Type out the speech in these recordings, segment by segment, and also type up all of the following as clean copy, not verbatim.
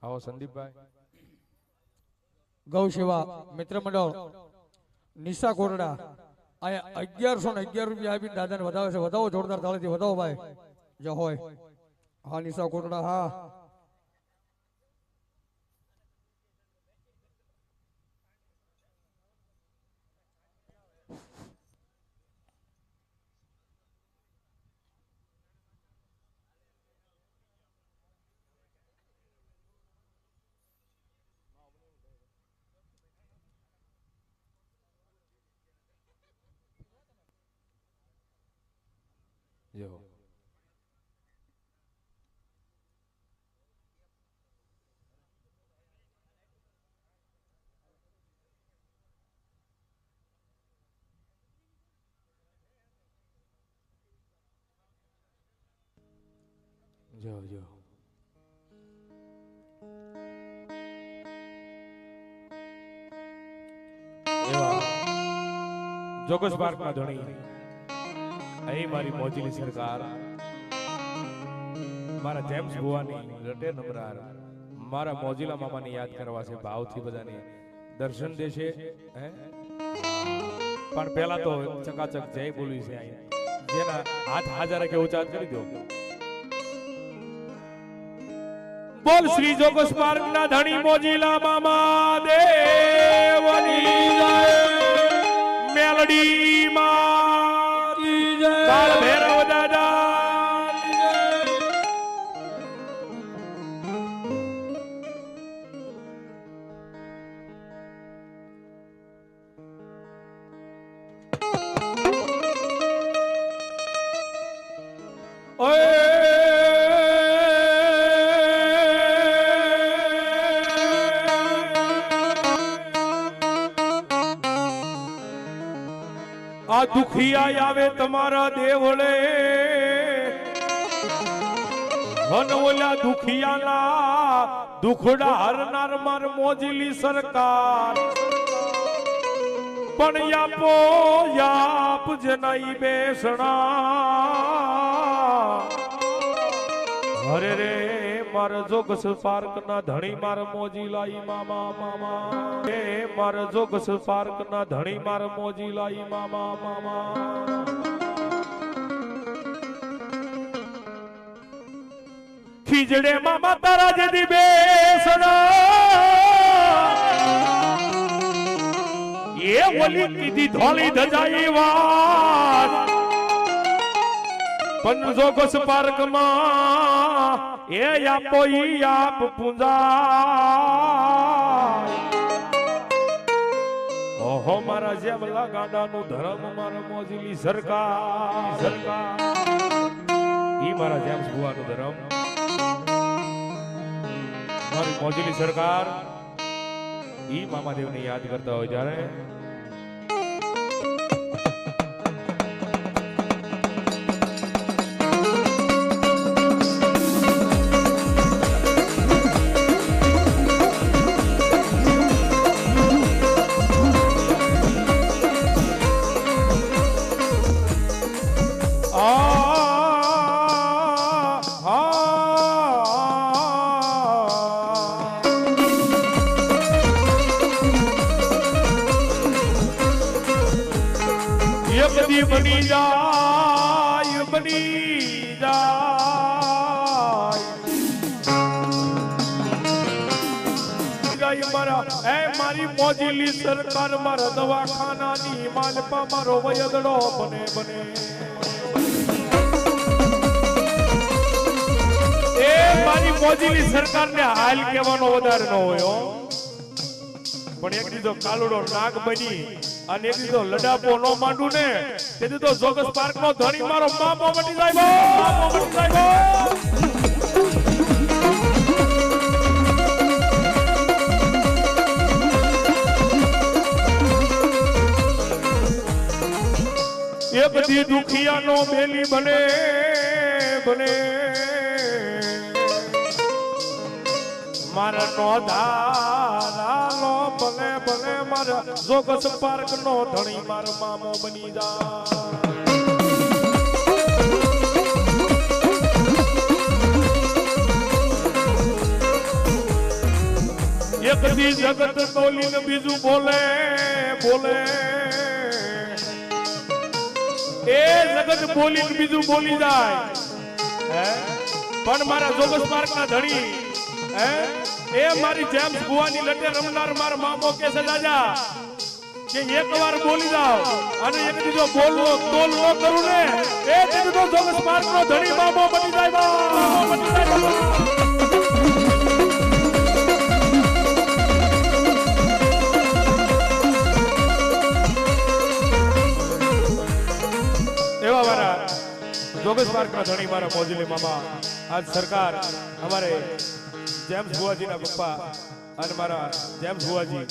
આવો સંદીપભાઈ. ગૌ સેવા મિત્ર મંડળ નિશા કોરડા અહીંયા 1111 રૂપિયા આપીને દાદાને વધાવે છે. વધાવો જોરદાર તાળીથી વધાવો ભાઈ જો હોય. હા નિશા કોરડા હા. જો જો જો એવા જોગસ પાર્કમાં ધણી અહીં મારી મોજીલી સરકાર મારા જેમ્સ ભુવાની રટે નમરાર મારા મોજીલા મામાને યાદ કરવા છે. ભાવથી બધાને દર્શન દેશે પણ પહેલા તો ચકાચક જય બોલવી છે. અહીંયા જેના હાથ હાજર કે ઉચ્ચાર કરી દો. બોલ શ્રી જોગસ પાર્ક ના ધણી મોજીલા મામા દેવની જય. મેલડી માં કાળ ભૈરવ દાદા આ દુખિયા આવે તમારા દેવળે હન ઓલા દુખિયાના દુખડા હરનાર માર મોજીલી સરકાર પણ યાપો યાપ જનાઈ બેસણા હરે રે માર જોગસ પાર્ક ના ધણી માર મોજીલાઈ મામા મામા હે માર જોગસ પાર્ક ના ધણી માર મોજીલાઈ મામા મામા. ખીજડે મામા તારા જદી બેસણા એ ઓલી કીધી ધોળી ધજાઈ વાત પંજોગસ પાર્ક માં એ આપો ઈ આપ પૂંજા. ઓહો મારા જેમલા ગાડાનું ધર્મ મારા મોજીલી સરકાર સરકાર ઈ મારા જેમ્સ ભુવાનું ધર્મ મારી મોજીલી સરકાર ઈ મામાદેવને યાદ કરતા હોય ત્યારે બની જાય બની જાય મારા એ મારી મોજીલી સરકાર મારા દવાખાનાની માલપા મારો વયદડો બને બને એ મારી મોજીલી સરકારને હાલ કહેવાનો વધારે ન હોય પણ એક દીધો કાલુડો નાગ બની અને એક દીધો લડાપો નો માંડું ને તે દીધો જોગસ પાર્ક નો ધણી મારો મામો બની જાય મામો બની જાય. એ બધી દુખિયાનો બેલી બને બને મારા નો ધારાનો ભલે ભલે મારા જોગસ પાર્ક નો ધણી મારો મામો બની જા. એકદી જગત તોલીને બીજું બોલે બોલે એ જગત બોલીને બીજું બોલી જાય હે પણ મારા જોગસ પાર્કના ધણી હે એ મારી જેમ્સ બુવાની લટે રમનાર માર મામો કે છે દાદા કે એકવાર બોલી જાવ અને એક બીજો બોલવો તોલ ન કરું ને એ દીધો જોગસ પાર્કનો ધણી મામો બની જાય મામો બની જાય એવા મારા જોગસ પાર્કના ધણી મારા મોજલી મામા આજ સરકાર અમારે જેમ્સ બુવાજીના પપ્પા અને મારા જેમ્સ બુવાજી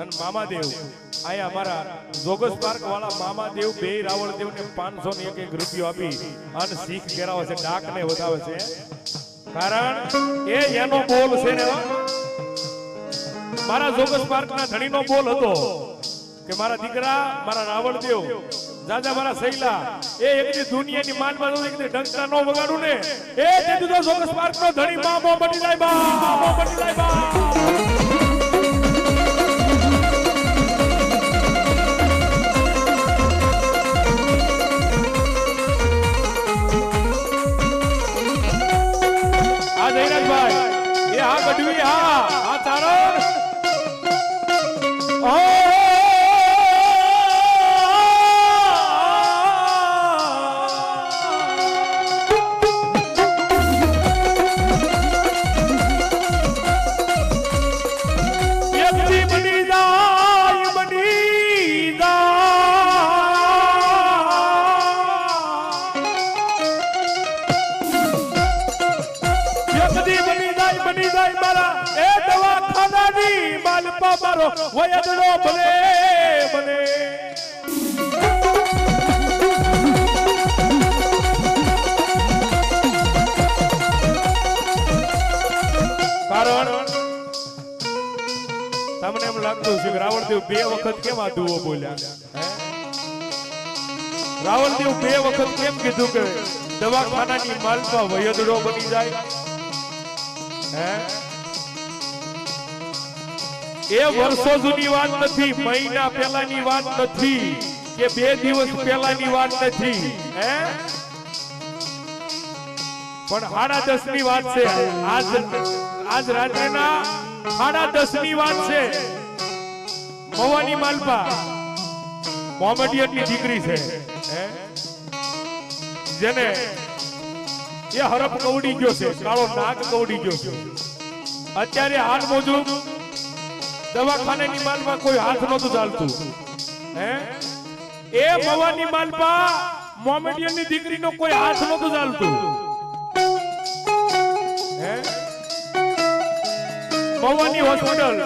અને મામાદેવ આયા અમારા જોગસ પાર્ક વાળા મામાદેવ બે રાવળદેવ ને 501 રૂપિયો આપી અને શીખ કેરાવે છે ડાક ને વધાવે છે કારણ એ એનો બોલ છે ને મારા જોગસ પાર્કના ધણીનો બોલ હતો કે મારા દીકરા મારા રાવળદેવ દાદા મારા સૈલા એ એકની દુનિયાની માનમાં તો એકની ડંકા નો વગાડું ને એ દીધું તો જોગસ પાર્કનો ધણી મામો બની જાય મામો બની જાય બા આ જયરાજભાઈ એ હા ગઢવી હા આ તારણ વયદડો ભલે ભલે કારણ તમને એમ લાગતું છે કે રાવણદેવ બે વખત કેમ આ દુઓ બોલ્યા રાવણદેવ બે વખત કેમ કીધું કે દવાખાનાની માલપા વયદડો બની જાય હે એ વર્ષો જૂની વાત નથી મહિના પહેલાની વાત નથી કે 2 દિવસ પહેલાની વાત નથી હે પણ 10:30 ની વાત છે આજ રાત્રેના 10:30 ની વાત છે મવાની માલપા મોમેડિયનની દીકરી છે હે જેને એ હરપ કવડી ગયો છે કાળો નાગ કવડી ગયો છે અત્યારે હાલ મોજુબ દવાખાનાની માલમાં કોઈ હાથ નહોતું ચાલતું હે એ મવાની માલપા મોમેડિયનની દીકરીનો કોઈ હાથ નહોતું ચાલતું હે મવાની હોસ્પિટલ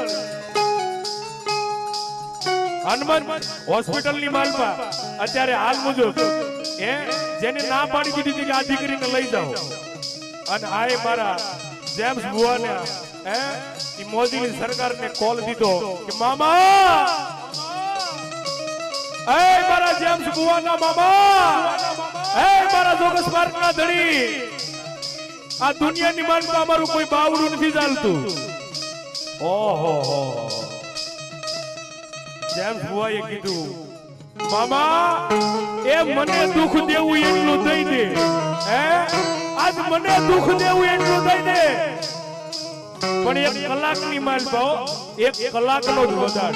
હનુમાન હોસ્પિટલની માલપા અત્યારે હાલ મુજબ હે જેને ના પાડી દીધી હતી કે આ દીકરીને લઈ જાઓ અને આએ મારા જેમ્સ બુવાને હે ઈ મોદીની સરકારને કોલ દીધો કે મામા એ મારા જેમ્સ બુવાના મામા એ મારા જોગસ પાર્કના ધણી આ દુનિયાની માનમાં અમારું કોઈ બાવડું નથી ચાલતું ઓહો જેમ્સ બુવાએ કીધું મામા એ મને દુઃખ દેવું એટલું દઈ દે હે આજ મને દુઃખ દેવું એટલું દઈ દે પણ 1 કલાકની માલ પાઓ 1 કલાકનો જ વધાર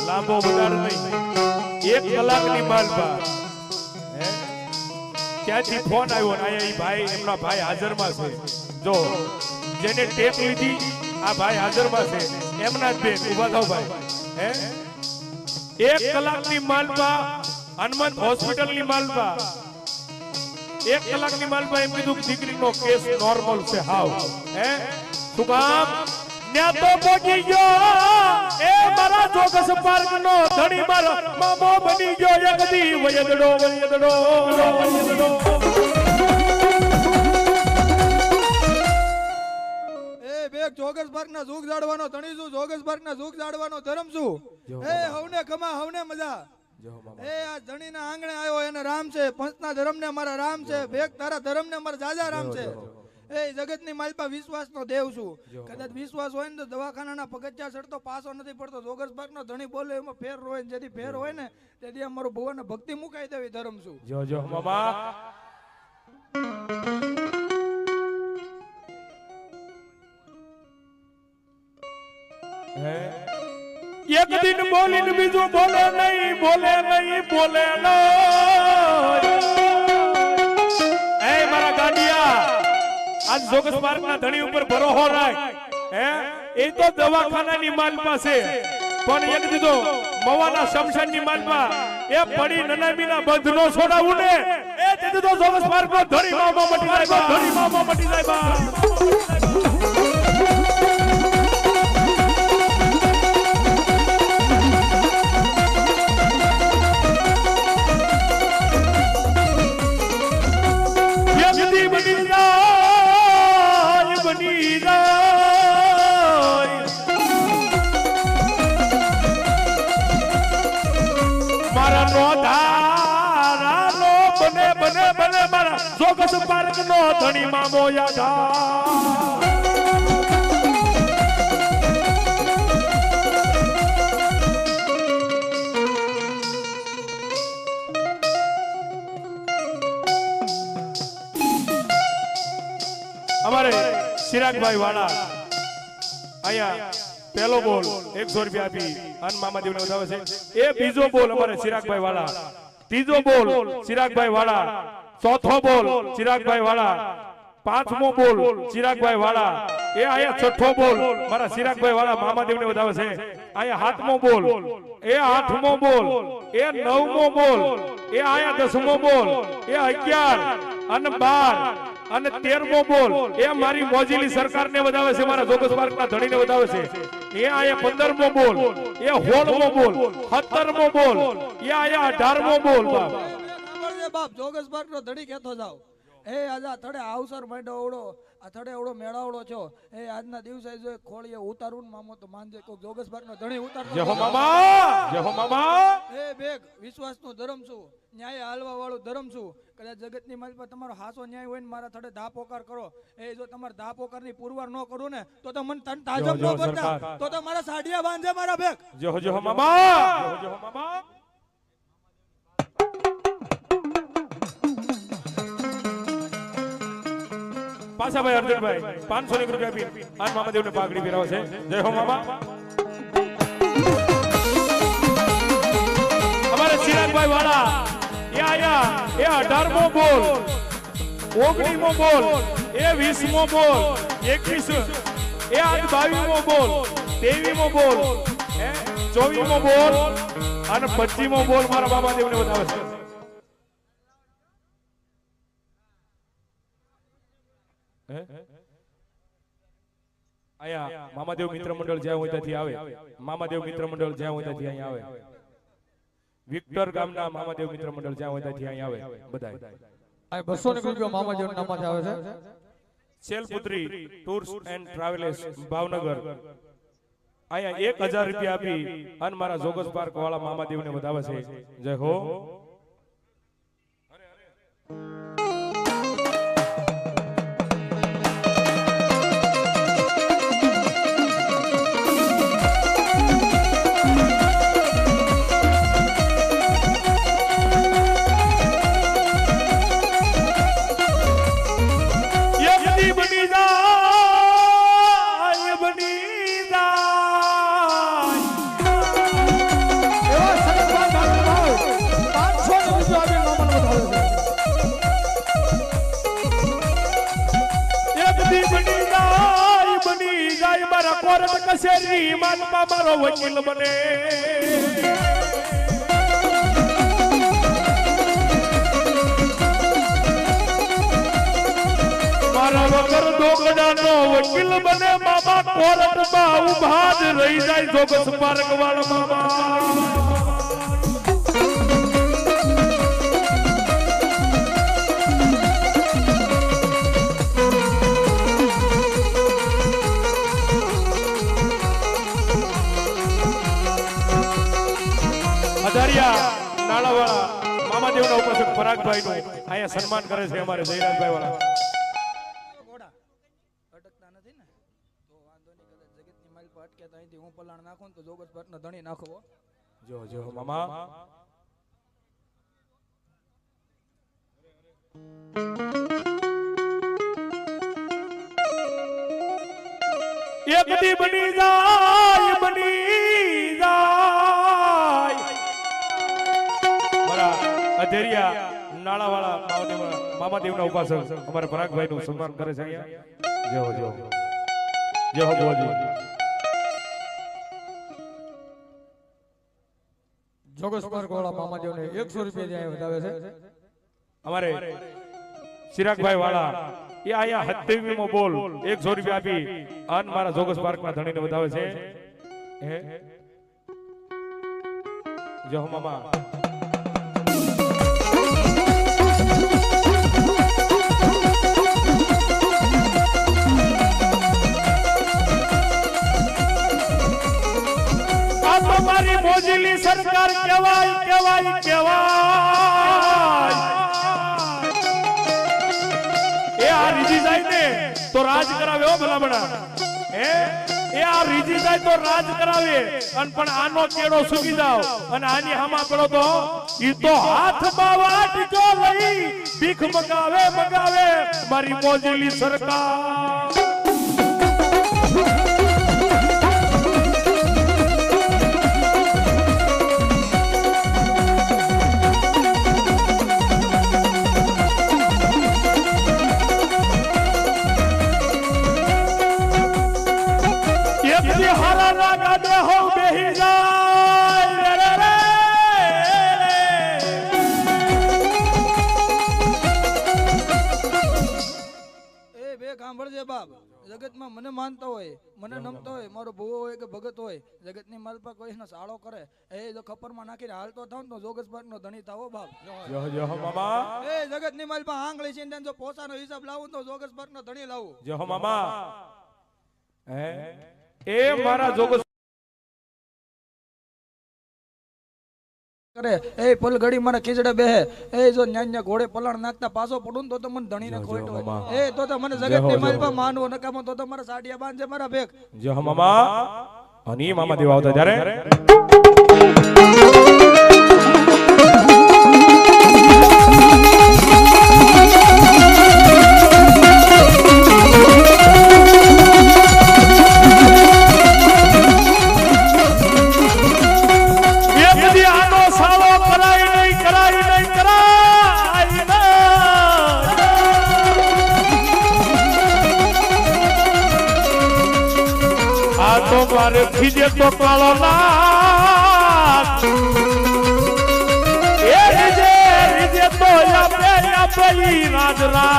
લાંબો વધાર નહીં 1 કલાકની માલ પા હે ક્યાંથી ફોન આવ્યો ને આયા ઈ ભાઈ એમના ભાઈ હાજરમાં છે જો જેને ટેપ લીધી આ ભાઈ હાજરમાં છે એમના જ બેન ઊભા થાવ ભાઈ હે 1 કલાકની માલ પા હનુમંત હોસ્પિટલની માલ પા 1 કલાકની માલ પા એમ કીધું દીકરીનો કેસ નોર્મલ છે હાવ હે તું કામ ન્યા તો પહોંચી ગયો એ મારા જોગસ પાર્કનો ધણી મારો મામો બની ગયો એકદી વયદડો વયદડો વયદડો એ બેક જોગસ પાર્કના ઝૂક જાડવાનો ધણી શું જોગસ પાર્કના ઝૂક જાડવાનો ધર્મ શું એ હવને ખમા હવને મજા એ આ ધણીના આંગણે આવ્યો એને રામ છે પંચના ધર્મને મારા રામ છે બેક તારા ધર્મને મારા જાજા રામ છે એ જગતની માલપા વિશ્વાસનો દેવ છું. કદાચ વિશ્વાસ હોય ને તો દવાખાનાના પગથિયા ચડતો પાછો નથી પડતો. જોગસબાગનો ધણી બોલે એમાં ફેર હોય ને જેથી ફેર હોય ને તેથી અમારું ભગવાનને ભક્તિ મુકાઈ દેવી ધર્મ છું. જો મામા એક દિન બોલીને બીજું બોલે નહીં બોલે નહીં. એ મારા ગાંડિયા આજ જોગસ પાર્કના ધણી ઉપર ભરોસો રાખ. એ તો દવાખાનાની માલપા છે પણ એક દીધો મવાના શમશાનની માલપા એ પડી નનામીના બંધનો છોડાવું ને એ દીધો જોગસ પાર્કનો ધણી મામા મટી જાય બા. જોગસ પાર્ક નો ધણી મામો યાદા અમારે ચિરાગભાઈ વાળા અહીંયા પહેલો બોલ 100 રૂપિયા આપી અન મામાદેવને વધાવે છે. એ બીજો બોલ અમારે ચિરાગભાઈ વાળા, ત્રીજો બોલ ચિરાગભાઈ વાળા, ચોથો બોલ ચિરાગભાઈ વાળા, પાંચમો બોલ ચિરાગભાઈ વાળા, એ આયા છઠ્ઠો બોલ મારા ચિરાગભાઈ વાળા મામાદેવને વધાવે છે. આયા સાતમો બોલ, એ આઠમો બોલ, એ નવમો બોલ, એ આયા દસમો બોલ, એ 11 અને 12 અને 13મો બોલ એ મારી મોજીલી સરકારને વધાવે છે, મારા જોગસ પાર્કના ધણીને વધાવે છે. એ આયા 15મો બોલ, એ 16મો બોલ, 17મો બોલ, એ આયા 18મો બોલ. બાપ જોગસ પાર્કનો ધણી કહેતો જાવ. એ આજા થડે આવસર માંડો ઓળો આ થડે ઓળો મેળાવડો છો. એ આજના દિવસે જો ખોળીએ ઉતારું મામો તો માનજે કોઈ જોગસ પાર્કનો ધણી ઉતારતો. જય હો મામા, જય હો મામા. એ બેગ વિશ્વાસનો ધર્મ છું, ન્યાય હાલવા વાળું ધર્મ છું. કદાચ જગતની માલ પર તમારો હાસો ન્યાય હોય ને મારા થડે દા પોકાર કરો. એ જો તમારે દા પોકારની પુરવાર ન કરું ને તો મને તન તાજબ ન કરતા તો મારા સાડિયા બાંધે મારા બેગ. જય હો મામા, જય હો મામા. પાછા ભાઈ અર્જુનભાઈ 500 રૂપિયા આપી આન મામાદેવને પાઘડી પહેરાવે છે. જય હો મામા. અમારે ચિરાગભાઈ વાળા એ આયા એ 18મો બોલ, 19મો બોલ, એ 20મો બોલ, 21 એ આજ 22મો બોલ, 23મો બોલ, 24મો બોલ અને 25મો બોલ મારા મામાદેવને બતાવે છે. આયા મામાદેવ મિત્ર મંડળ જ્યાં હોય ત્યાંથી આવે, મામાદેવ મિત્ર મંડળ જ્યાં હોય ત્યાંથી અહીંયા આવે, વિક્ટર ગામના મામાદેવ મિત્ર મંડળ જ્યાં હોય ત્યાંથી અહીંયા આવે બધાય. આ 200 રૂપિયા મામાદેવ નામથી આવે છે. શેલપુત્રી ટૂર્સ એન્ડ ટ્રાવેલ્સ ભાવનગર અહીંયા 1000 રૂપિયા આપી અને મારા જોગસ પાર્ક વાળા મામાદેવને વધાવે છે. જય હો. કસેરી માનપા મારો વકીલ બને. મારા વગર દોગડાનો વકીલ બને મામા. કોર્ટમાં ઉભા જ રહી જાય જોગસ પાર્ક વાળા મામા. નાળાવાળા મામાદેવના ઉપાસક પરાગભાઈ નું અહીંયા સન્માન કરે છે અમારે જયરાજભાઈ વાળા. અહીંથી હું પલાણ નાખું ને તો જોગસ ભટ્ટનો ધણી નાખો હો. જો જો મામા એક દી બની જાય મારા અધેરિયા નાળાવાળા મામાદેવના ઉપાસક અમારા પરાગભાઈ નું સન્માન કરે છે અહીંયા જો જો જો બોજી જોગસ પાર્ક વાળા મામાદેવને 100 રૂપિયા ત્યાં વધાવે છે. અમારે ચિરાગભાઈ વાળા એ આયા 27 માં બોલ 100 રૂપિયા આપી અન મારા જોગસ પાર્ક ના ધણીને વધાવે છે. હે જો મામા આ તમારી મોજીલી સરકાર કેવાય કેવાય કેવાય એ આ રીજી જાય ને તો રાજ કરાવે હો ભલામણા હે એ આ રીજી જાય તો રાજ કરાવે અને પણ આનો કેડો સુકી જાવ અને આની હામા પડો તો ઈ તો હાથમાં વાટજો લઈ ભીખ મગાવે મગાવે મારી મોજીલી સરકાર. જગતમાં મને માનતો હોય મને નમતો હોય મારો ભૂવો હોય કે ભગત હોય જગતની માલપા કોઈનો સાળો કરે એ જો ખપરમાં નાખીને હાલતો થાવ તો જોગસ પાર્કનો ધણી થાવો બાપ. જો જો મામા એ જગતની માલપા આંગળી છે જો પોસાનો હિસાબ લાવું તો જોગસ પાર્કનો ધણી લાવું. જો મામા હે એ મારા જોગસ કરે એ પલ ઘડી મારા ખીજડે બેહે એ જો ન્યા ઘોડે પલાણ નાખતા પાછો પડું તો મને ધણીને ખોટો એ તો મને જગતની માલપા માનવો નકામો તો મારા સાડિયા બાંધે મારા ભેગ. જો મામા અને મામા દેવા આવતા ત્યારે મારે ખીજે તો કાળો નાક એ રીજે તો આપે ઈ રાજરા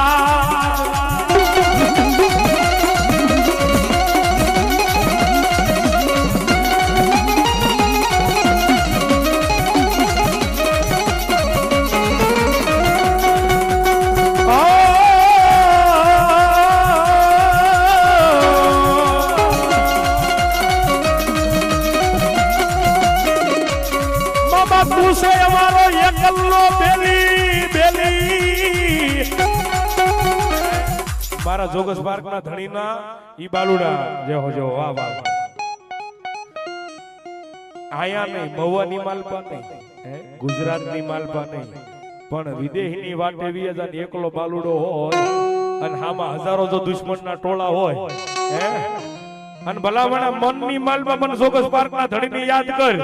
મારા જોગસ પાર્ક ના ધણીના ઈ બાલુડા જે હોજો વાહ વાહ આયા નહીં મહુવાની માલપા નહીં ગુજરાતની માલપા નહીં પણ વિદેશની વાટે વિયજાન એકલો બાલુડો હોય અને હામાં હજારો જો દુશ્મનના ટોળા હોય હે અને ભલામણા મનની માલપા મને જોગસ પાર્ક ના ધણીને યાદ કર.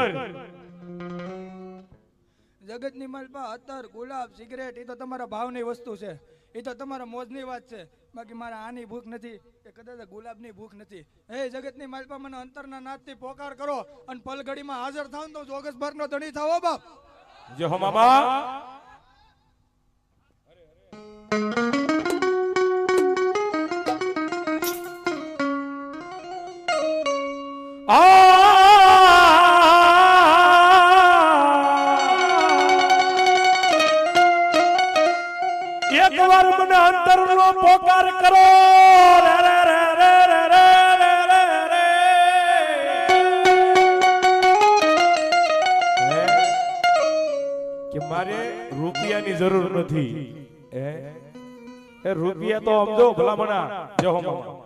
જગતની માલપા અત્તર ગુલાબ સિગરેટ એ તો તમારા ભાવની વસ્તુ છે એ તો તમારા મોજની વાત છે બાકી મારા આની ભૂખ નથી એ કદાચ ગુલાબની ભૂખ નથી. હે જગતની માલપા મને અંતરના નાદથી પોકાર કરો અને પલઘડીમાં હાજર થાવ તો જોગસ ભરનો ધણી થાવો બાપ. જો મામા એક વાર મને અંતરનો પોકાર કરો રે રે રે રે રે રે રે રે કે મારે રૂપિયાની જરૂર નથી એ રૂપિયા તો સમજો ભલામણા જો મામા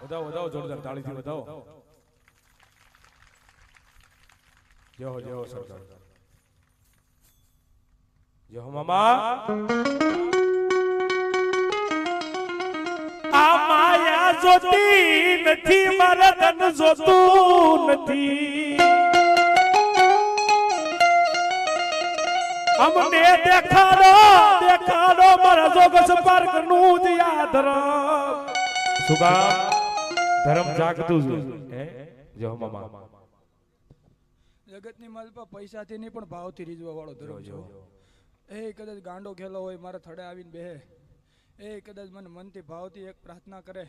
વધાવો વધાવો જોરદાર તાળીથી વધાવો જય હો સરકાર જય હો મામા આ માયા જોતી નથી મારા તન જોતું નથી અમને દેખાડો દેખાડો મારા જોગસ પાર્ક નું જ યાદ શું કામ ધર્મ જાગતું હે જો મામા જગતની માલપા પૈસાથી નહીં પણ ભાવથી રીઝવા વાળો ધર્મ છે એ કદાચ ગાંડો ખેલો હોય મારા થડે આવીને બેહે એ કદાચ મને મનથી ભાવથી એક પ્રાર્થના કરે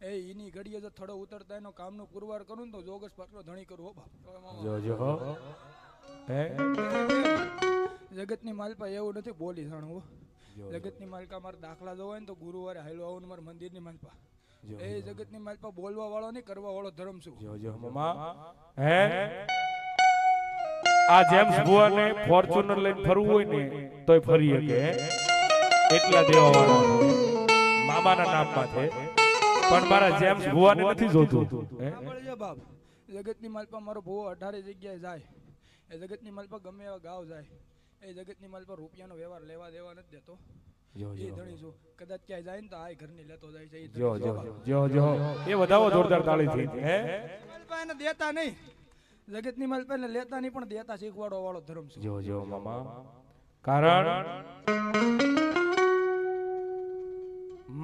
એ એની ઘડીએ જો થડો ઉતરતા એનો કામનો પુરવાર કરું ને તો જોગસ પાર્કનો ધણી કરું હો બાપ જો હે જગતની માલપા એવું નથી બોલી જાણવું જગતની માલકા મારા દાખલા જો હોય ને તો ગુરુવારે હાલો આવું મારા મંદિરની માલપા એ જગતની માલપા બોલવા વાળો નહીં કરવા વાળો ધર્મ છું જો મામા હે આ જેમ્સ બુઆને ફોર્ચ્યુનર લઈને ફરવું હોય ને તોય ફરી શકે એટલા દેવા વાળા મામાના નામમાં છે પણ મારા જેમ્સ બુઆને નથી જોતું સાંભળજો બાપ જગતની માલપા મારો ભૂવો 18 જગ્યાએ જાય એ જગતની માલપા ગમે એવા ગાવ જાય એ જગતની માલપા રૂપિયાનો વ્યવહાર લેવા દેવા નથી દેતો એ ધણી છું કદાચ ક્યાંય જાય ને તો આ ઘરની લેતો જાય છે જો એ વધાવો જોરદાર તાળીથી હે માલપા એને દેતા નહીં જગતની માલપા એને લેતા નહીં પણ દેતા શીખવાડો વાળો ધર્મ છે જો મામા કારણ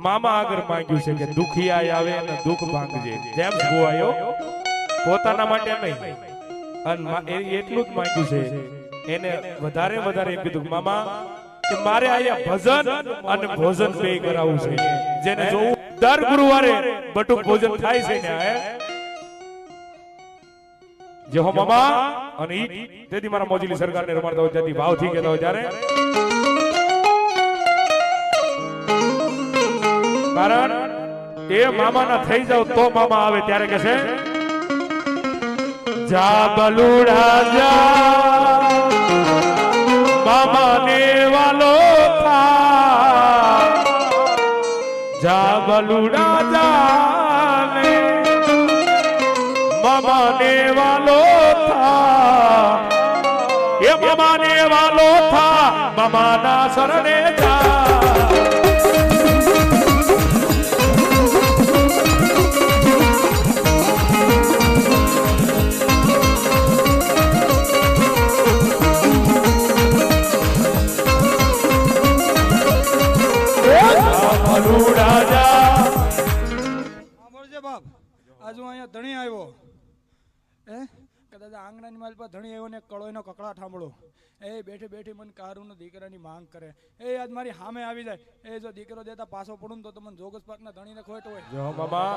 મામા આગળ માંગ્યું છે કે દુખિયા આવે અને દુઃખ ભાંગજે જેમ ગોવાયો પોતાના માટે નહીં અને એટલું જ માંગ્યું છે એને વધારે એમ કીધું મામા કે મારે અહીંયા ભજન અને ભોજન બે કરાવવું છે જેને જોવું દર ગુરુવારે બટુક ભોજન થાય છે ને જે હો મામા અને તેથી મારા મોજીલી સરકારને રમાડતા હોય ત્યાંથી ભાવથી કહેતા હોય ત્યારે કારણ એ મામાના થઈ જાવ તો મામા આવે ત્યારે કહે છે જા બલુડા જા મામા ને વાલો થા જા બલુડા જા મામા ને વાલો થા એ મામા ને વાલો થા મામા ના શરણે જા ધણી આવ્યો હે કદાચ આંગણાની માલપા ધણી આવ્યો ને કળોયનો કકળાટ સાંભળો એ બેઠી બેઠી મને કારુનો દીકરાની માંગ કરે એ આજ મારી સામે આવી જાય એ જો દીકરો દેતા પાછો પડું તો તમને જોગસ પાકના ધણીને ખોટ હોય જો મામા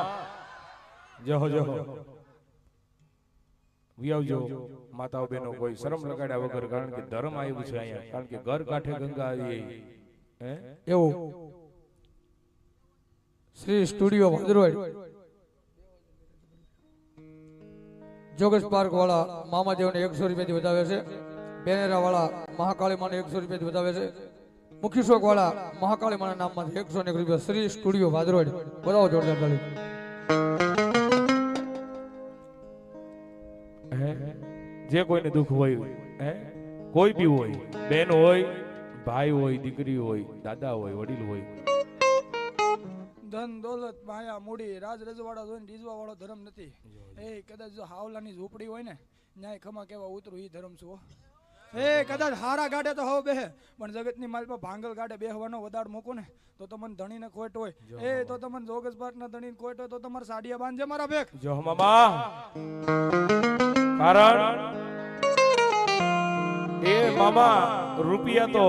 જો વિયાવજો માતાઓ બહેનો કોઈ શરમ લગાડ્યા વગર કારણ કે ધર્મ આવ્યું છે અહીંયા કારણ કે ઘર કાંઠે ગંગા આવી હે એવું શ્રી સ્ટુડિયો ભદ્રોડ જોગેશ પાર્ક વાળા મામાદેવને 100 રૂપિયાથી વધાવે છે બેનેરા વાળા મહાકાળી માને 100 રૂપિયાથી વધાવે છે મુખી શોક વાળા મહાકાળી માના નામમાંથી 101 રૂપિયા શ્રી સ્ટુડિયો ભાદરોડ બતાવો જોરદાર તાળી જે કોઈને દુઃખ હોય હે કોઈ બી હોય બેન હોય ભાઈ હોય દીકરી હોય દાદા હોય વડીલ હોય ધન દોલત માયા મૂડી રાજ રજવાડા જોઈને રીઝવા વાળો ધર્મ નથી એ કદાચ જો હાવલાની ઝૂંપડી હોય ને ન્યાય ખમા કેવા ઉતરું ઈ ધર્મ છું એ કદાચ હારા ગાડે તો હવે બેહે પણ જગતની માલ પર ભાંગલ ગાડે બેહવાનો વદાડ મૂકું ને તો તમને ધણીને ખોટ હોય એ તો તમને જોગસ પાર્કના ધણીને ખોટ હોય તો તમારે સાડિયા બાંધજે મારા ભેગ જો મામા કારણ એ મામા રૂપિયા તો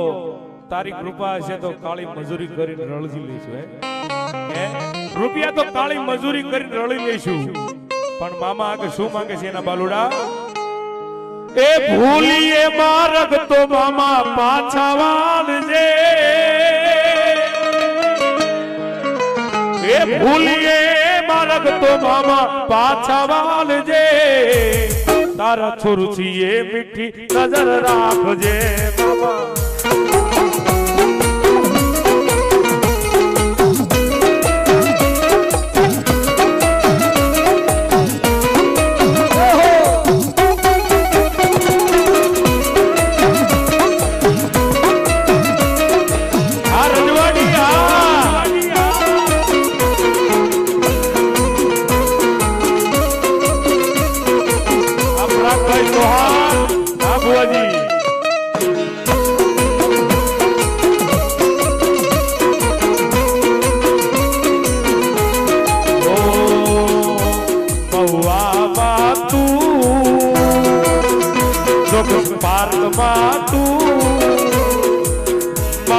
તારી કૃપા છે તો કાળી મજૂરી કરીને રળજી લઈશું હે રૂપિયા તો કાળી મજૂરી કરીને રળી લઈશું પણ મામા આગળ શું માંગે છે એના બાલુડા એ ભૂલીએ માર્ગ તો મામા પાછા વાળજે એ ભૂલીએ માર્ગ તો મામા પાછા વાળજે તારા છોરુથી એ મીઠી નજર રાખજે મામા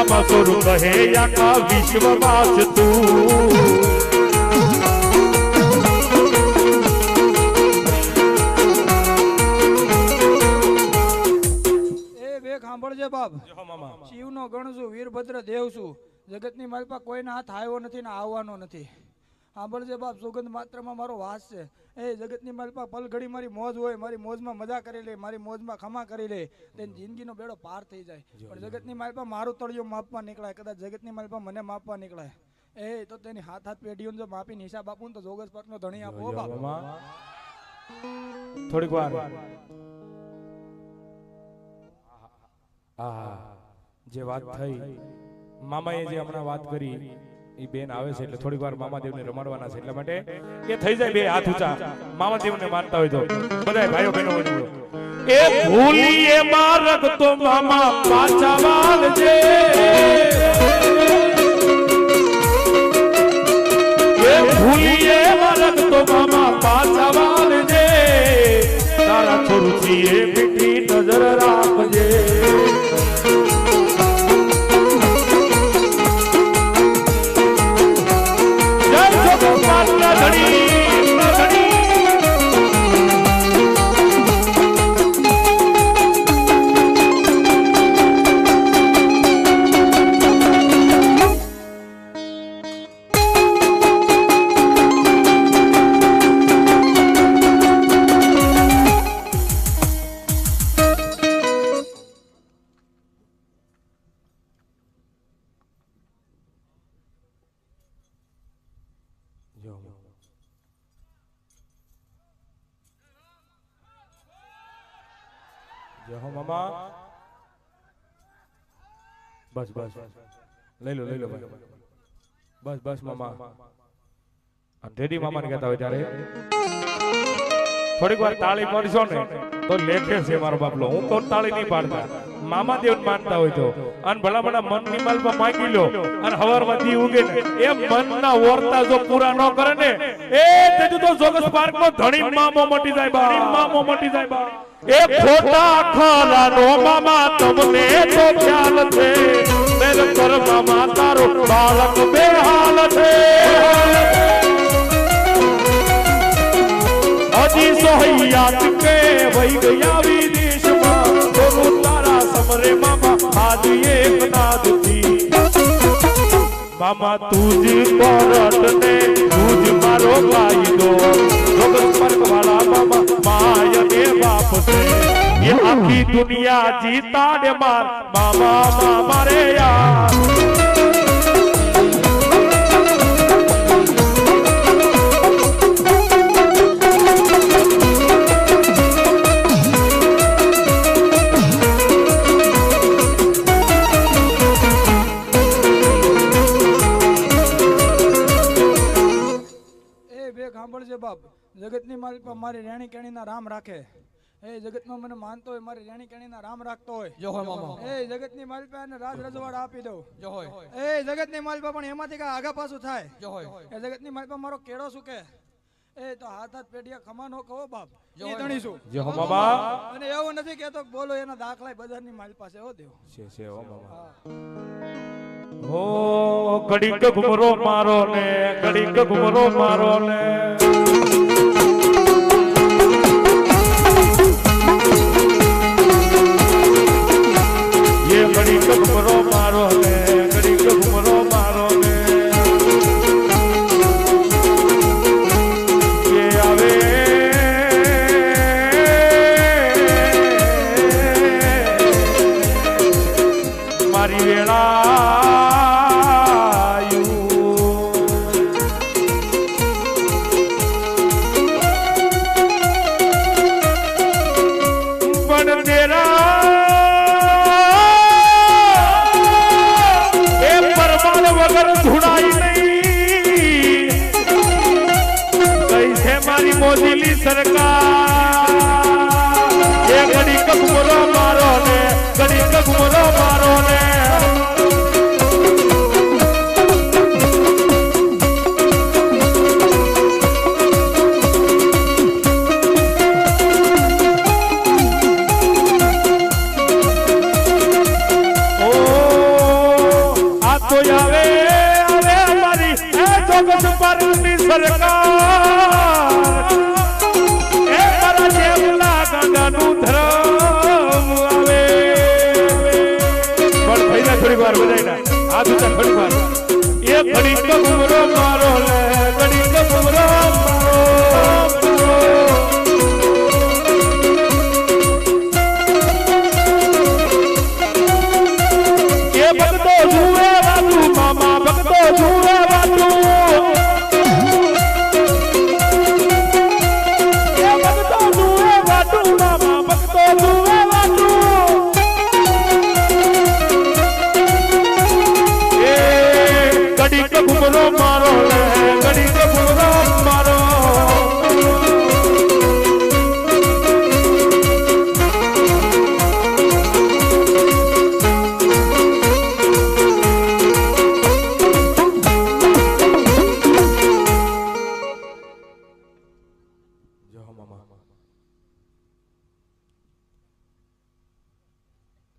મામા સોરું કહે આખા વિશ્વમાં જ તું સાંભળજે બાપ, શિવનો ગણ છું, વીરભદ્ર દેવ છું, જગતની માલપા કોઈના હાથ આવ્યો નથી ને આવવાનો નથી. સાંભળજે બાપ, સુગંધ માત્રમાં મારો વાસ છે. એ જગતની માલપા પલ ઘડી મારી મોજ હોય, મારી મોજમાં મજા કરી લે, મારી મોજમાં ખમા કરી લે, તેની જિંદગીનો બેડો પાર થઈ જાય. પણ જગતની માલપા મારું તળિયું માપવા નીકળાય, કદાચ જગતની માલપા મને માપવા નીકળાય, એ તો તેની હાથ હાથ પેઢીઓ જો માપીને હિસાબ આપું તો જોગસ પાકનો ધણી આપો બાપ. થોડીક વાર જે વાત થઈ મામાએ જે હમણાં વાત કરી એ બેન આવે છે એટલે થોડીક વાર મામાદેવને રમાડવાના છે, એટલા માટે એ થઈ જાય બે હાથ ઊંચા મામાદેવને માનતા હોય તો બધાય ભાઈઓ બહેનો એ ભૂલીએ માર્ગ તો મામા પાછા વાળજે, એ ભૂલીએ માર્ગ તો મામા પાછા વાળજે, તારા છોરુથી એ મીઠી નજર રાખજે. બસ બસ લઈ લો ભાઈ, બસ બસ મામા રેડી મામા ને કહેતા હોય ત્યારે થોડીક વાર તાળી મારશો ને તો લેખે છે મારો બાપલો. હું તો તાળી નહીં પાડતા, મામાદેવ માનતા હોય તો અને ભલા ભલા મન ની માલપા માગી લો અને હવારમાં દી ઉગે ને એ મનના ઓરતા જો પૂરા ન કરે ને એ તેજુ તો જોગસ પાર્ક નો ધણી મામો મટી જાય બા, મામો મટી જાય બા. એ ખોટા ખરાનો મામા તમને તો ખ્યાલ છે, મેર કર મામા તારો બાળક બેહાલ છે. હજી સોહૈયાત કે વહી ગયા વિદેશમાં, બોલું તારા સમરે મામા આજ એક નાદથી. મામા તુજ પરત ને તુજ મારો કાયદો, જોગસ પાર્ક વાળા મામા માય ને બાપ છે. ये आखी दुनिया जीता दे मार मामा मामा रे यार. સાંભળજે બાપ, જગતની માલપા મારી રેણી કેણીના રામ રાખે. એ જગતમાં મને માનતો હોય, મારી રેણી કેણીના રામ રાખતો હોય, જો હોય મામા. એ જગતની માલપા એને રાજ રજવાડ આપી દઉં, જો હોય. એ જગતની માલપા પણ એમાંથી કઈ આગા પાછું થાય, જો હોય. એ જગતની માલપા મારો કેળો શું કે એ તો હાથ હાથ પેઢિયા ખમા નો કહો બાપ, એ ધણીશું. જો હો મામા. અને એવું નથી કેતો બોલો એના દાખલા બજારની માલ પાસે હો દેવ છે હો મામા. ઓ ઘડીક ઘુમરો મારો ને, ઘડીક ઘુમરો મારો ને, ये घड़ीक घुमरो मारो ने, घड़ीक घुमरो मारो ने, ये आवे मारी वेला મોદીની સરકાર. એ ઘડીક ઘુમરો મારો ને, ઘડીક ઘુમરો મારો ને, ઓ સરકાર એ મારા જેવલા ગંગાનું ધર્મ આવે પણ ભાઈને થોડી વાર બધાયના આ દુતા થોડી વાર એ ઘડી કબરો મારો લે ઘડી કબરો એ ભક્તો જુએ બાજુ મામા ભક્તો જુએ બાજુ એ ભક્તો જુએ બાજુ મામા ભક્તો જુએ બાજુ એ ઘડી કબરો મારો લે ઘડી કબરો મારો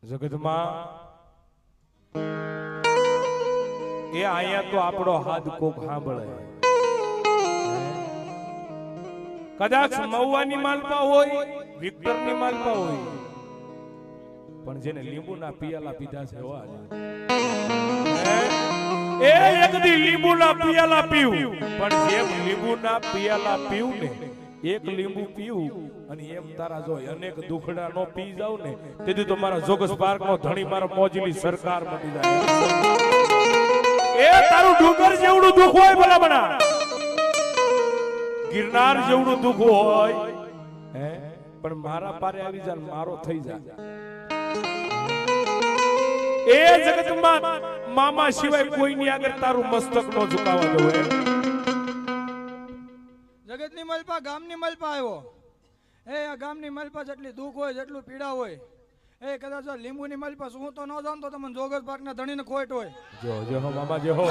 જગતમાં એ આયા તો આપણો હાથ કોક સાંભળે કદાચ મહુવાની માલપા હોય વિક્ટરની માલપા હોય પણ જેને લીંબુના પિયાલા પીધા છે એ એકદી લીંબુના પિયાલા પીવું પણ જેમ લીંબુના પિયાલા પીવું ને એક લીંબુ પીવું અને એમ તારા જો અનેક દુખડા નો પી જાવ ને તેથી તો મારા જોગસ પાર્ક નો ધણી મારા મોજલી સરકાર મટી જાય એ તારું ડુંગર જેવડું દુખ હોય ભલા બના ગિરનાર જેવડું દુખ હોય હે પણ મારા પારે આવી જાય મારો થઈ જાય એ જગતમાં મામા સિવાય કોઈની આગળ તારું મસ્તક નો ઝુકાવા દો જગતની મલપા ગામની મલપા આવ્યો એ આ ગામની મલપા જેટલી દુઃખ હોય જેટલું પીડા હોય એ કદાચ લીંબુની મલપા શું તો ન જાણ તો તમને જોગસ પાર્કના ધણીને ખોટ હોય જો હો મામા જે હો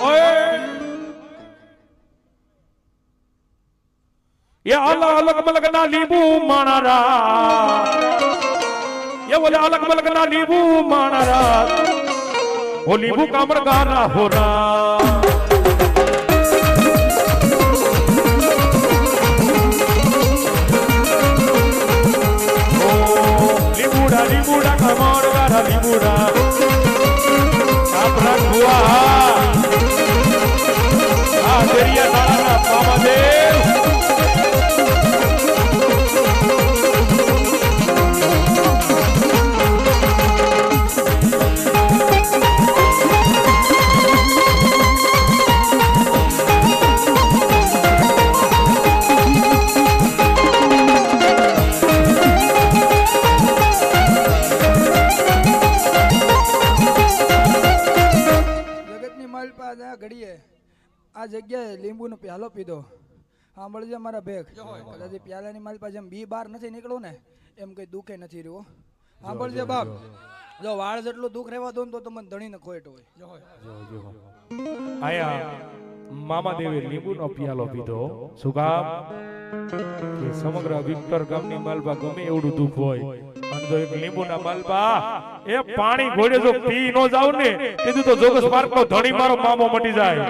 ઓય ये अलग अलग मलक ना नींबू मानारा ये बोले अलग मलक ना नींबू मानारा वो नींबू कामड़ गारा हो रहा नींबूड़ा नींबूड़ा कामड़ गारा नींबूड़ा कामड़ा हुआ आ दरिया नाला मामा देव ઘડીએ આ જગ્યાએ લીંબુનો પ્યાલો પીધો સાંભળજે મારા ભેગ કદાચ પ્યાલાની માલપા જેમ બી બહાર નથી નીકળું ને એમ કઈ દુખે નથી રહ્યું સાંભળજે બાપ જો વાળ જેટલું દુખ રહેવા દો ને તો તમને ધણીને ખોટ હોય આયા મામા દેવે લીંબુનો પ્યાલો પીધો શું કામ કે સમગ્ર વિક્ટર ગામની માલપા ગમે એવડું દુખ હોય અને જો એક લીંબુના માલપા એ પાણી ઘોડે જો પી નો જાવ ને કીધું તો જોગસ પાર્ક નો ધણી મારો મામો મટી જાય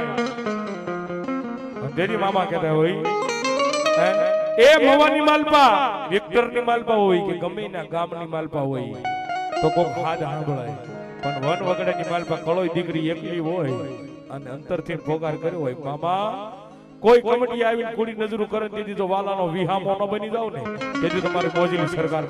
અંધેરી મામા કહેતા હોય એ મવાની માલપા વિક્ટરની માલપા હોય કે ગમે ના ગામની માલપા હોય તો કોક હાથ સાંભળાય પણ વન વગડાની માલપા કળોય દીકરી એકલી હોય અને અંતરથી પોકાર કર્યો હોય મામા કોઈ કમિટી આવીને કુડી નજરો કરે તેથી તો વાલાનો વિહામો ન બની જાવ ને તેથી તમારી મોજીની સરકાર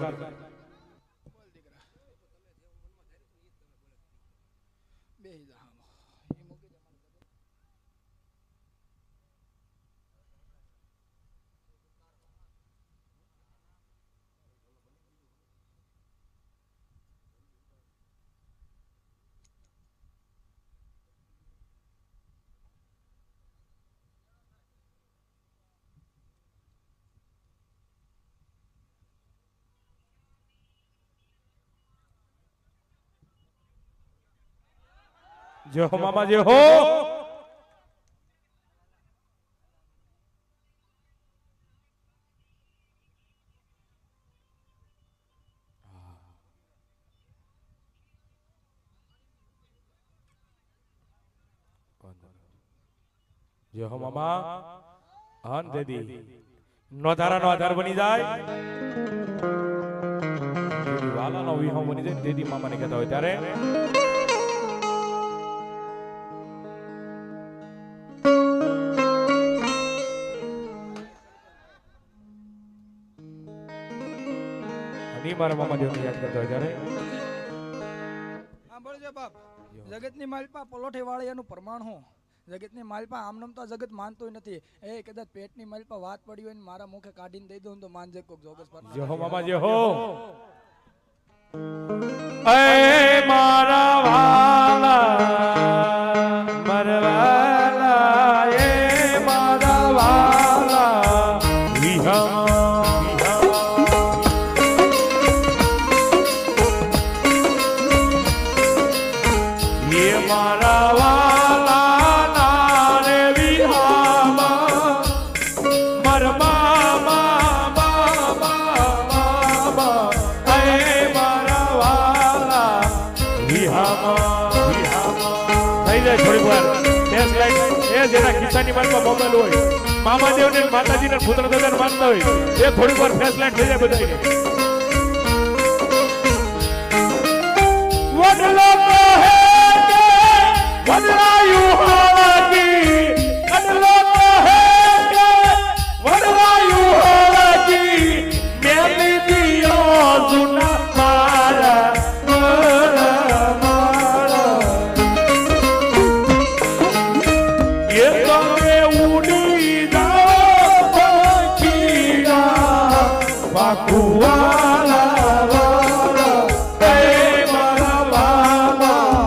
जो हो मामा जो हो જો હો મામા હન દેદી નો ધારાનો આધાર બની જાય દેદી વાલાનો વિહો બની જાય દેદી મામાને કહેતા હોય ત્યારે મારા મામા દેવને યાદ કરતા હોય ત્યારે સાંભળજો બાપ જગતની માલપા પલોઠી વાળિયાનું પ્રમાણ હું જગતની માલપા આમનામ તો જગત માનતોય નથી એ કદાચ પેટની માલપા વાત પડી હોય ને મારા મુખે કાઢીને દઈ દઉં તો માનજે કોક જોગસ પર જે હો મામા જે હો એ મારા વાલા મરવાલા એ મારા વાલા વિહમ મારા વાલા નારે વિહામા મર મામા મામા એ મારા વાલા વિહામા થઈ જાય થોડી વાર ટેસ્ટ લાઈટ એ જેના ખિસ્સાની માલમાં મોબાઈલ હોય મામા દેવને માતાજીને પુત્ર દાદાને માનતા હોય એ થોડી વાર ફેસ લાઈટ થઈ જાય બધાને વડલો કહે વડરાયું હોવાથી અડલો કહે કે વડરાયું હોવાથી મેલી દિયો જૂના મારા એ તમે ઉડી જાઓ પંખીડા પાકુવાલા વાલા એ મારા બાબા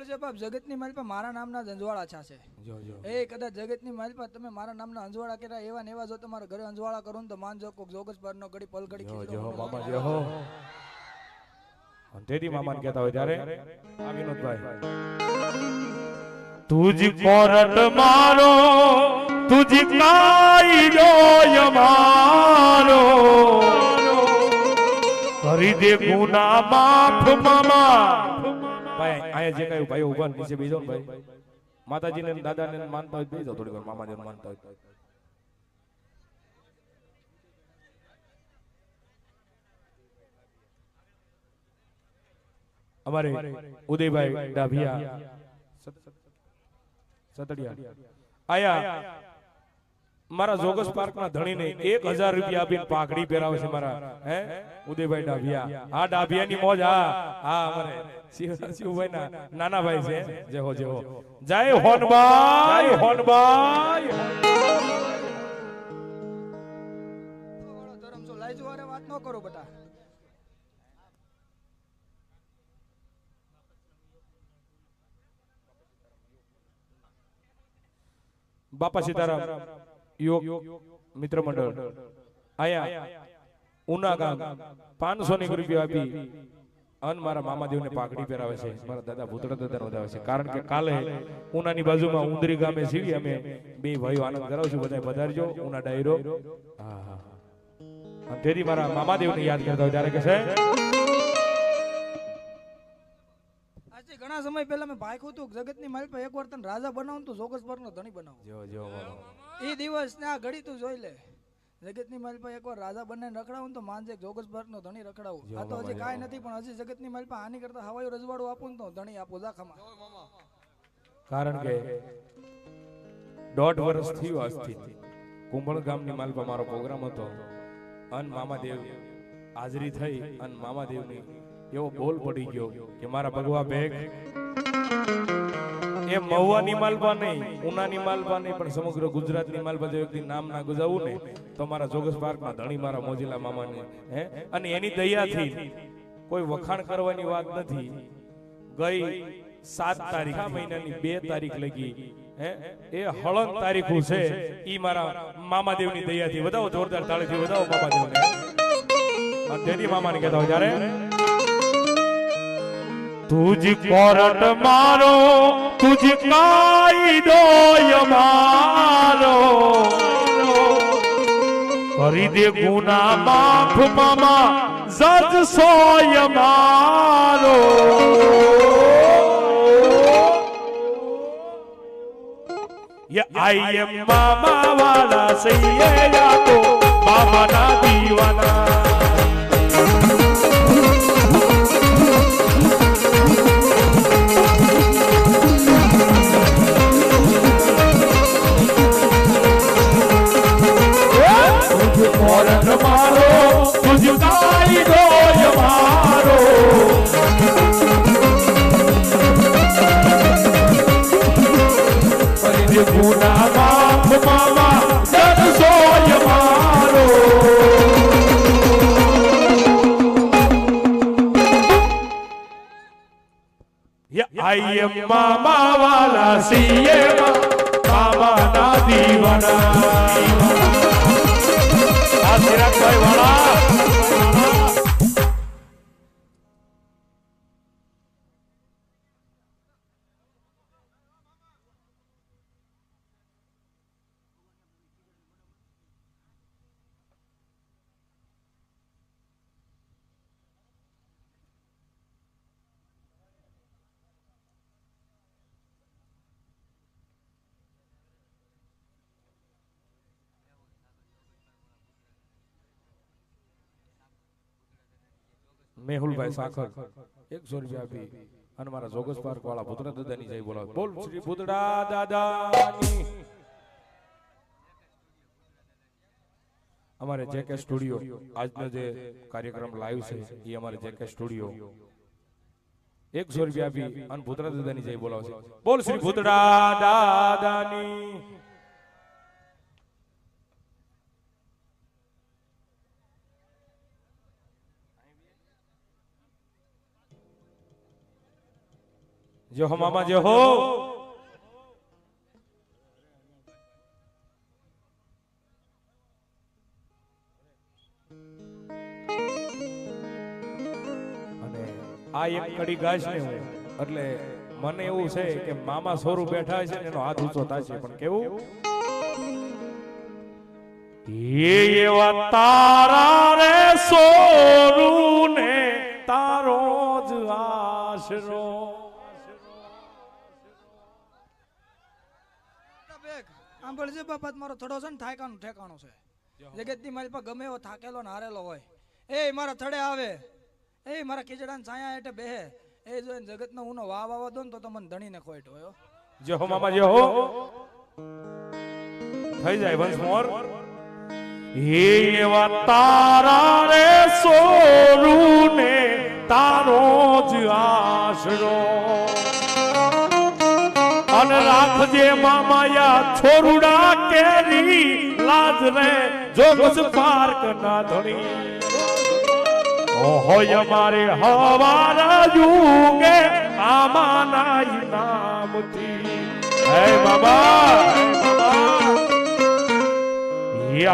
છે બાપ, જગતની માલ પર મારા નામના જ અંજવાળા છાશે. એ કદાચ જગતની માલ પર તમે મારા નામના અંજવાળા કર્યા એવા ને એવા જો તમારા ઘરે અંજવાળા કરો ને તો માનજો કોક જોગસ પર નો ઘડી પલ ઘડી ખીચડો મામા જે હો તેદી મામાને કહેતા હોય ત્યારે આ વિનોદભાઈ તુજી કોરટ મારો તુજી કાયદો યમારો કરી દે ગુના માફ મામા. ભાઈ આયા જે કઈ ભાઈ ઉભા નીચે બેસો ને ભાઈ, માતાજીને દાદાને માનતા હોય બેસો થોડી વાર, મામાજીને માનતા હોય. અમારે ઉદયભાઈ ડાભિયા સતડિયા આયા મારા જોગસ પાર્ક ના ધણીને 1000 રૂપિયા આપીને પાઘડી પહેરાવે છે મારા હે ઉદયભાઈ ડાભિયા. આ ડાભિયાની મોજ આ અમારે શિવભાઈ ના નાના ભાઈ છે. જય હો જય હો, જય હોનબાઈ હોનબાઈ. ધરમ છો લાઈજો વારે વાત ન કરો બટા. બાપા સીતારામ યુવક મિત્ર મંડળ આયા ઉના ગામ 500 રૂપિયા આપી અન મારા મામાદેવને પાઘડી પહેરાવે છે, મારા દાદા ભૂતળા દાદાને વધાવે છે. કારણ કે કાલે ઉનાની બાજુમાં ઉંદરી ગામે સીવી અમે બે ભાઈઓ આનંદ કરાવશું. બધા પધારજો ઉના ડાયરો. હા હા, અને તેથી મારા મામાદેવને યાદ કરતા હોય ત્યારે કે છે ઘણા સમય પહેલા મેં ભાઈ હતું જગતની માલ પર એકવાર તને રાજા બનાવું તો જોગસ પર નો ધણી બનાવું. એ દિવસ ને આ ઘડી તું જોઈ લે. જગતની માલ પર એકવાર રાજા બનાવીને રખડાવું તો માનજે જોગસ પર નો ધણી રખડાવું. આ તો હજી કાંઈ નથી પણ હજી જગતની માલ પર આની કરતા હવાયું રજવાડું આપું તો ધણી આપો જાખામાં. કારણ કે 1.5 વર્ષ થયું આજથી કુંભળ ગામની માલ પર મારો પ્રોગ્રામ હતો. અન મામાદેવ હાજરી થઈ અને મામાદેવની એવો બોલ પડી ગયો કે મારા ભગવા બેગ એ મહુવાની માલપા નહીં, ઉનાની માલપા નહીં, પણ સમગ્ર ગુજરાતની માલપા જો એકદી નામ ના ગુજાવું ને તો મારા જોગસ પાર્કના ધણી મારા મોજીલા મામાને હે. અને એની દયાથી કોઈ વખાણ કરવાની વાત નથી. ગઈ 7 તારીખ મહિનાની 2 તારીખ લગી હે એ હળંગ તારીખું છે. ઈ મારા મામાદેવની દયાથી. વધાવો જોરદાર તાળીથી વધાવો મામાદેવને. અને તેની મામાને કહેતા હોય ત્યારે તુજી કોરટ મારો તુજી કાયદો યમારો કરી દે ગુના માફ મામા જજ સોય મારો. ये आई एम मामा वाला सैये तो मामा ना दीवाना. કોરટ મારો તુજ કાયદો યમારો કરી ગુના માફ મામા જન સોય મારો. આઈ એમ મામા વાલા સીએ મામા ના દીવાના. ચિરાગભાઈ વાળા મેહુલભાઈ સાખર 100 રૂપિયા આપી અને મારા જોગસ પાર્ક વાળા ભૂતડા દાદાની જય બોલાવે. બોલ શ્રી ભૂતડા દાદાની. અમારે જેકે સ્ટુડિયો આજનો જે કાર્યક્રમ લાઈવ છે એ અમારે જેકે સ્ટુડિયો 100 રૂપિયા આપી અને ભૂતડા દાદાની જય બોલાવે છે. બોલ શ્રી ભૂતડા દાદાની. જો હો મામા જો હો. અને આ એક કડી ગાશ ને હું એટલે મને એવું છે કે મામા સોરું બેઠા છે ને એનો હાથ ઊંચો થશે પણ કેવું એવા તારા રે સોરું ને તારો જ આશરો. સાંભળજે બાપા મારો થડો છે ને ઠાકાનું ઠેકાણું છે. જગતની મારી પાસે ગમે એવો થાકેલો ને હારેલો હોય એ મારા થડે આવે એ મારા ખીચડા છાયા હેઠે બેહે એ જોઈને જગતનો ઉનો વાવ વાવા દો ને તો મને ધણીને ખોટ હોય. જો હો મામા જો હો થઈ જાય વંશ મોર. એવા તારા રે સોરું ને તારો જ આશરો અને રાખજે મામાયા છોરુડા કેરી લાજ રે જોગસ પાર્ક ના ધણી. હોય અમારે હવારા જુગે આમાના નામથી. હે બાબા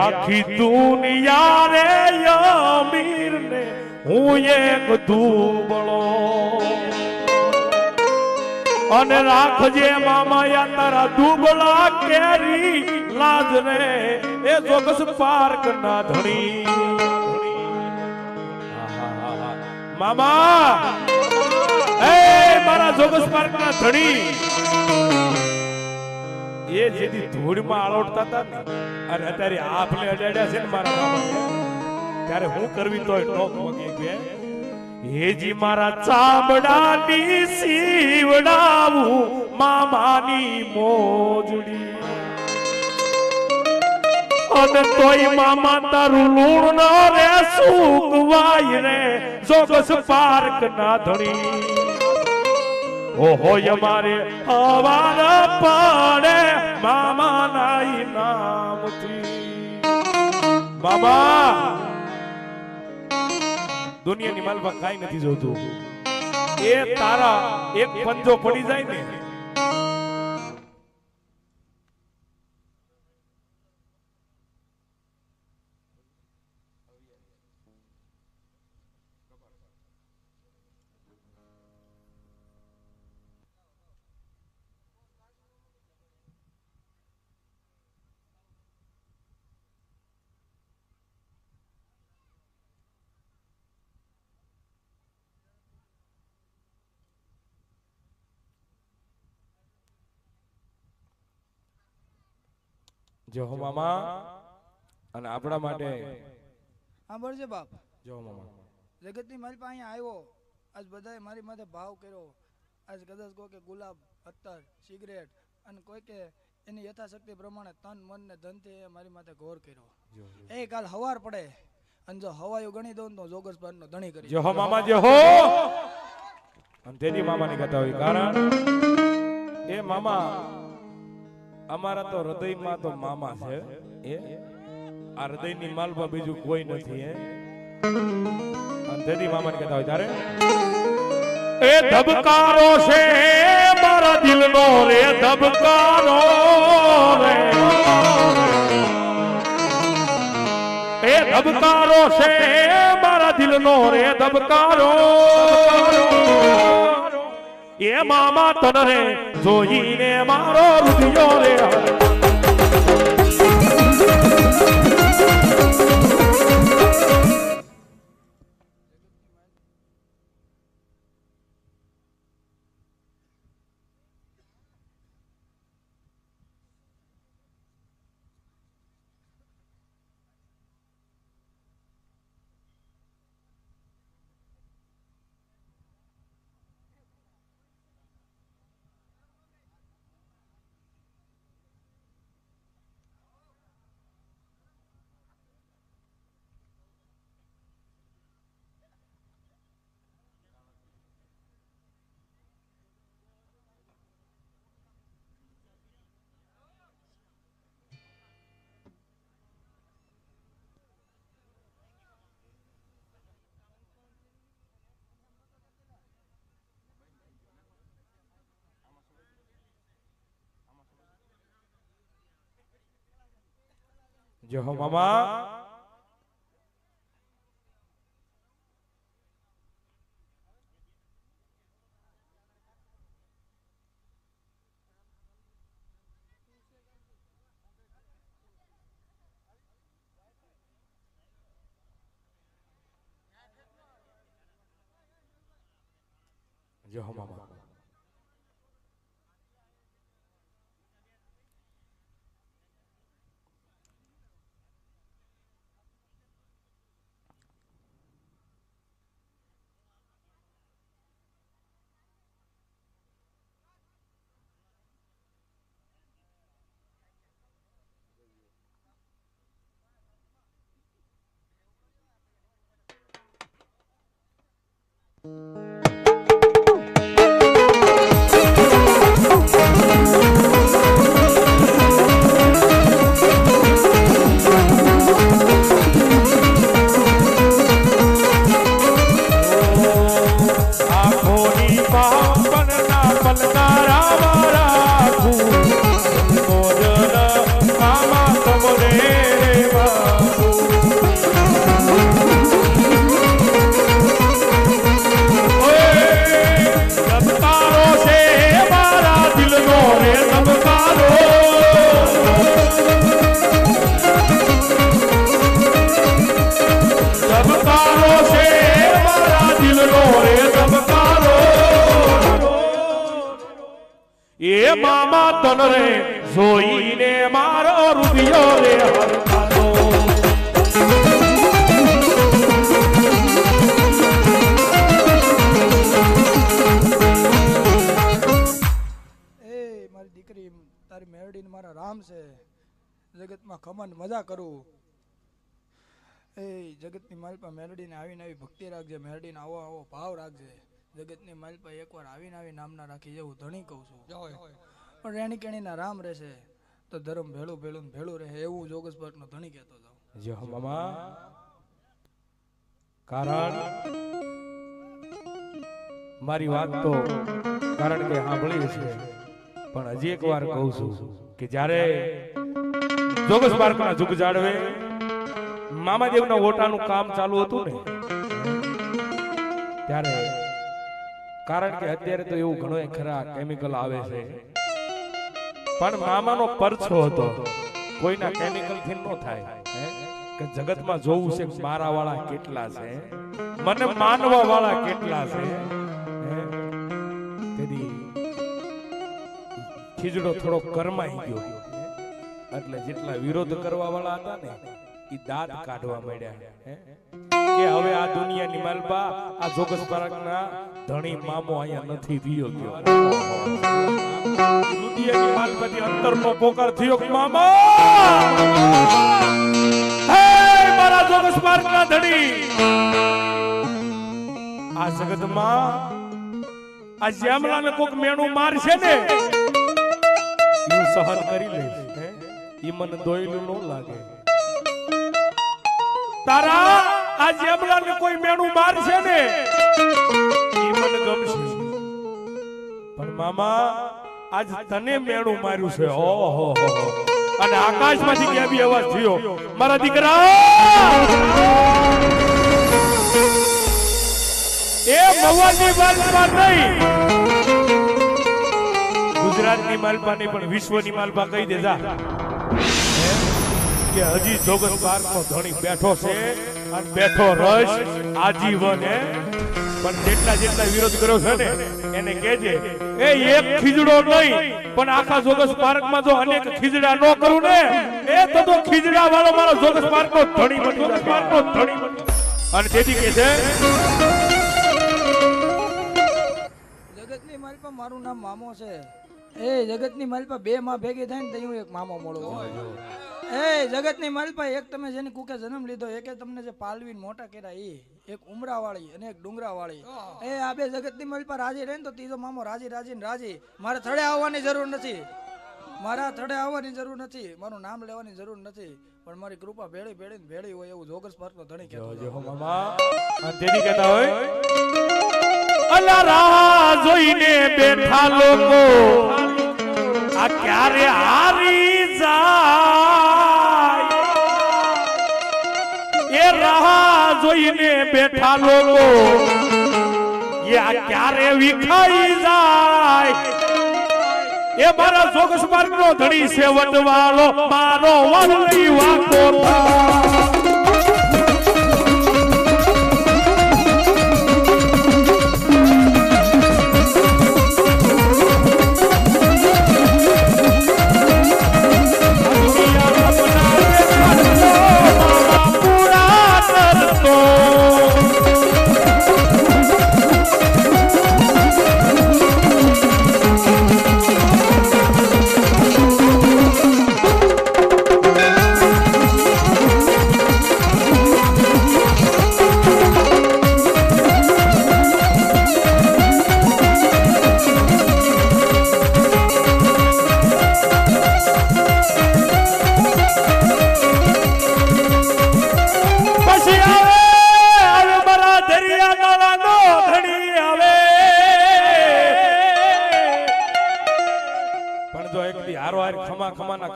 આખી દુનિયા રે અમીર ને હું એક દુબળો અને રાખજે મામાયા તારા દુબળા કેરી લાજ રે એ જોગસ પાર્ક ના ધણી. મામા એ મારા જોગસ પાર્ક ના ધણી એ જેથી ધૂળમાં આળોટતા હતા ને અને અત્યારે આપને અડાડ્યા છે ને મારા મામા ત્યારે હું કરવી તોય ટોક વગી કે હેજી મારા ચામડાની સીવડાવું મામાની મોજડી અને તોય મામા તારું લૂણ ન રે સુકવાય રે જોગસ પાર્ક ના ધણી. ઓહો અમારે હવાર પડે મામા નાઈ નામથી. મામા દુનિયાની માલમાં કાઈ નથી જોતું એ તારા એક પંજો પડી જાય ને જો હો મામા અને આપણા માટે સાંભળજે બાપ જો મામા જગતની મારી પાસે અહીંયા આવ્યો આજ બધાએ મારી માથે ભાવ કર્યો. આજ કદાચ કહો કે ગુલાબ અત્તર સિગરેટ અને કોઈ કે એની યથાશક્તિ પ્રમાણે તન મન ને ધનથી એ મારી માથે ઘોર કર્યો. એ કાલ હવાર પડે અને જો હવાયું ગણી દઉં તો જોગસ નો ધણી કરી. જો હો મામા જો હો અને તેની મામાની કથા હોય કારણ એ મામા અમારા તો હૃદયમાં તો મામા છે એ આ હૃદયની માલમાં બીજું કોઈ નથી હે. અને તેની મામાની કથા હોય ત્યારે એ ધબકારો છે મારા દિલનો રે ધબકારો રે એ ધબકારો છે મારા દિલનો રે ધબકારો એ મામા તને રે જોઈને મારો રુધિયો રે જો હો મામા જો હો મામા એ મામા તન રે જોઈને મારો રૂપિયો રે હરખાતો એ મારી દીકરી તારી મેરડીને મારા રામ છે જગતમાં ખમન મજા કરું એ જગતની માલપા મેરડીને આવીને આવી ભક્તિ રાખજે મેરડીને આવો આવો ભાવ રાખજે જગતની માલપા એકવાર આવીને આવી નામના રાખી જેવું ધણી કહું છું પણ રેણી કેણીના રામ રહેશે તો ધર્મ ભેળું ભેળું ભેળું રહે એવું જોગસ નો ધણી કહેતો જાઉં જો મામા કારણ મારી વાત તો કારણ કે સાંભળી છે પણ હજી એક વાર કહું છું કે જ્યારે જોગસ પાર્કના જુગ જાળવે મામાદેવના ઓટાનું કામ ચાલુ હતું ને ત્યારે કારણ કે અત્યારે તો એવું ઘણો ખરા કેમિકલ આવે છે પણ મામાનો પરછો હતો કોઈના કેમિકલ થી ન થાય કે જગતમાં જોવું છે મારા વાળા કેટલા છે મને માનવા વાળા કેટલા છે તેથી ખીજડો થોડો કરમાઈ ગયો એટલે જેટલા વિરોધ કરવા વાળા હતા ને ઈ દાંત કાઢવા માંડ્યા કે હવે આ દુનિયાની માલપા આ જોગસ પાર્કના ધણી મામો અહીંયા નથી વિયો ગયો દુનિયાની માલપાથી અંતરનો પોકાર થયો કે મામા હે મારા જોગસ પાર્કના ધણી આ જગતમાં આ શ્યામલાને કોક મેણું મારશે ને હું સહન કરી લઈશ ઈ મને દોયલું ન લાગે તારા આ જેમલાને કોઈ મેણું મારશે ને ઈ મને ગમશે પણ મામા આજ તને મેણું માર્યું છે ઓહો અને આકાશમાંથી કે બી અવાજ થયો મારા દીકરા એ મવાની માલપા નહીં ગુજરાતની માલપા નહીં પણ વિશ્વની માલપા કહી દેજા કે હજી જોગસ પાર્કનો ધણી બેઠો છે અને બેઠો રસ આજીવન પણ જેટલા વિરોધ કર્યો છે ને એને કહેજે એ એક ખીજડો નહીં પણ આખા જોગસ પાર્કમાં જો અનેક ખીજડા ન કરું ને એ તો ખીજડા વાળો મારો જોગસ પાર્કનો ધણી બની જોગસ પાર્કનો ધણી અને તેથી કહે છે જગતની માલપા મારું નામ મામો છે એ જગતની માલપા બે માં ભેગી થાય ને તો હું એક મામો મળું એ જગતની માલપા એક તમે જેની કુકે જન્મ લીધો એકે તમને જે પાલવીને મોટા કર્યા ઈ એક ઉમરાવાળી અને એક ડુંગરાવાળી એ આ બે જગતની માલપા રાજી રહે ને તો ત્રીજો મામો રાજી રાજી ને રાજી મારે થડે આવવાની જરૂર નથી મારું નામ લેવાની જરૂર નથી પણ મારી કૃપા ભેળી ભેળી ને ભેળી હોય એવું જોગસ પાર્કનો ધણી કહેતો જો મામા અને તેથી કહેતા હોય અલા રાહ જોઈને બેઠા લોકો આ ક્યારે હારી જાય જોઈને બેઠા લોકો એ આ ક્યારે વિખાઈ જાય એ મારા જોગસ માર્ગ નો ધણી છે વટવાળો મારો વરલી વાકો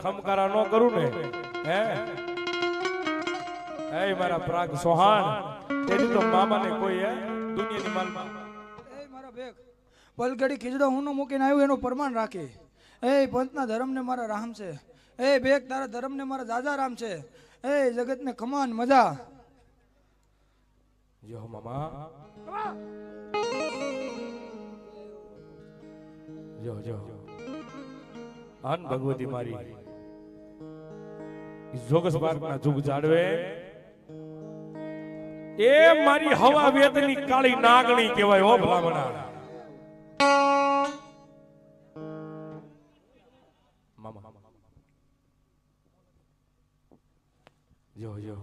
ખમકારા નો કરું ને હે એ મારા પ્રાગ સોહાણ તેની તો મામાને કોઈ હે દુનિયાની માલમાં એ મારા બેગ પલગડી ખીજડો હું નો મૂકીને આવ્યો એનું પ્રમાણ રાખી એ પંથના ધર્મને મારા રામ છે એ બેગ તારા ધર્મને મારા દાદા રામ છે એ જગતને ખમાન મજા જો મામા જો જો અન ભગવતી મારી જોગસ માર્ગના જુગ જાડવે એ મારી હવા વેદની કાળી નાગણી કહેવાય હો ભલામણા મામા જો જો